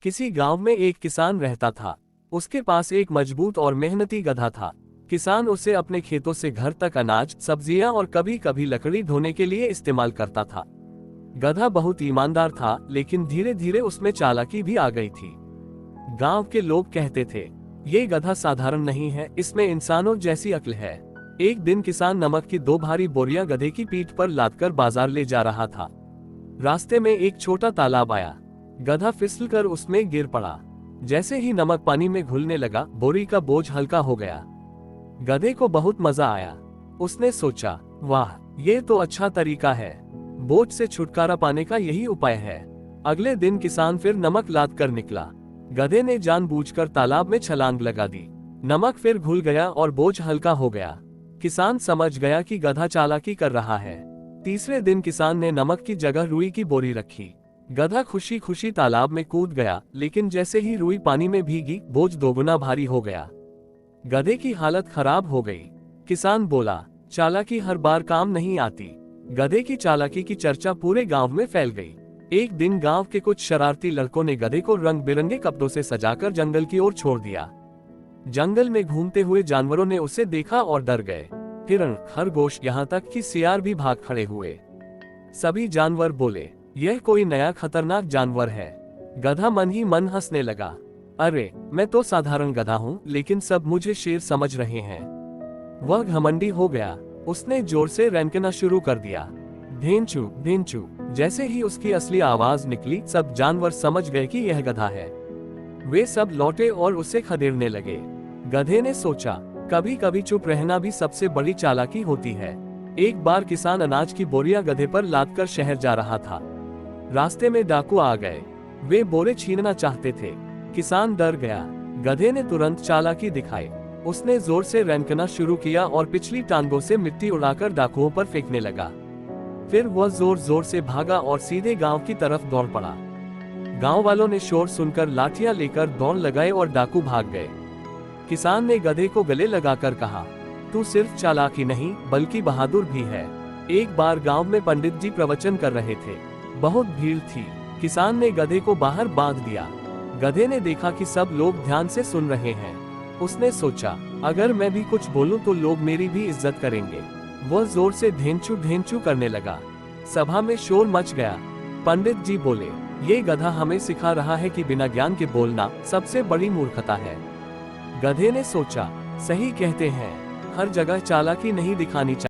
किसी गांव में एक किसान रहता था। उसके पास एक मजबूत और मेहनती गधा था। किसान उसे अपने खेतों से घर तक अनाज, सब्जियां और कभी कभी लकड़ी ढोने के लिए इस्तेमाल करता था। गधा बहुत ईमानदार था, लेकिन धीरे धीरे उसमें चालाकी भी आ गई थी। गांव के लोग कहते थे, ये गधा साधारण नहीं है, इसमें इंसानों जैसी अक्ल है। एक दिन किसान नमक की 2 भारी बोरियां गधे की पीठ पर लादकर बाजार ले जा रहा था। रास्ते में एक छोटा तालाब आया। गधा फिसलकर उसमें गिर पड़ा। जैसे ही नमक पानी में घुलने लगा, बोरी का बोझ हल्का हो गया। गधे को बहुत मजा आया। उसने सोचा, वाह, ये तो अच्छा तरीका है। बोझ से छुटकारा पाने का यही उपाय है। अगले दिन किसान फिर नमक लाद कर निकला। गधे ने जानबूझकर तालाब में छलांग लगा दी। नमक फिर घुल गया और बोझ हल्का हो गया। किसान समझ गया कि गधा चालाकी कर रहा है। तीसरे दिन किसान ने नमक की जगह रुई की बोरी रखी। गधा खुशी खुशी तालाब में कूद गया, लेकिन जैसे ही रुई पानी में भीगी, बोझ दोगुना भारी हो गया। गधे की हालत खराब हो गई। किसान बोला, चालाकी हर बार काम नहीं आती। गधे की चालाकी की चर्चा पूरे गांव में फैल गई। एक दिन गांव के कुछ शरारती लड़कों ने गधे को रंग बिरंगे कपड़ों से सजाकर जंगल की ओर छोड़ दिया। जंगल में घूमते हुए जानवरों ने उसे देखा और डर गए। हिरण, खरगोश, यहाँ तक कि सियार भी भाग खड़े हुए। सभी जानवर बोले, यह कोई नया खतरनाक जानवर है। गधा मन ही मन हंसने लगा। अरे, मैं तो साधारण गधा हूँ, लेकिन सब मुझे शेर समझ रहे हैं। वह घमंडी हो गया। उसने जोर से रेंकना शुरू कर दिया, ढेंचू ढेंचू। जैसे ही उसकी असली आवाज निकली, सब जानवर समझ गए कि यह गधा है। वे सब लौटे और उसे खदेड़ने लगे। गधे ने सोचा, कभी कभी चुप रहना भी सबसे बड़ी चालाकी होती है। एक बार किसान अनाज की बोरियां गधे पर लादकर शहर जा रहा था। रास्ते में डाकू आ गए। वे बोरे छीनना चाहते थे। किसान डर गया। गधे ने तुरंत चालाकी दिखाई। उसने जोर से रेंकना शुरू किया और पिछली टांगों से मिट्टी उड़ाकर डाकुओं पर फेंकने लगा। फिर वह जोर जोर से भागा और सीधे गांव की तरफ दौड़ पड़ा। गांव वालों ने शोर सुनकर लाठियां लेकर दौड़ लगाए और डाकू भाग गए। किसान ने गधे को गले लगाकर कहा, तू सिर्फ चालाकी नहीं, बल्कि बहादुर भी है। एक बार गांव में पंडित जी प्रवचन कर रहे थे। बहुत भीड़ थी। किसान ने गधे को बाहर बांध दिया। गधे ने देखा कि सब लोग ध्यान से सुन रहे हैं। उसने सोचा, अगर मैं भी कुछ बोलूं तो लोग मेरी भी इज्जत करेंगे। वह जोर से ढेंचू ढेंचू करने लगा। सभा में शोर मच गया। पंडित जी बोले, ये गधा हमें सिखा रहा है कि बिना ज्ञान के बोलना सबसे बड़ी मूर्खता है। गधे ने सोचा, सही कहते हैं, हर जगह चालाकी नहीं दिखानी चाहिए।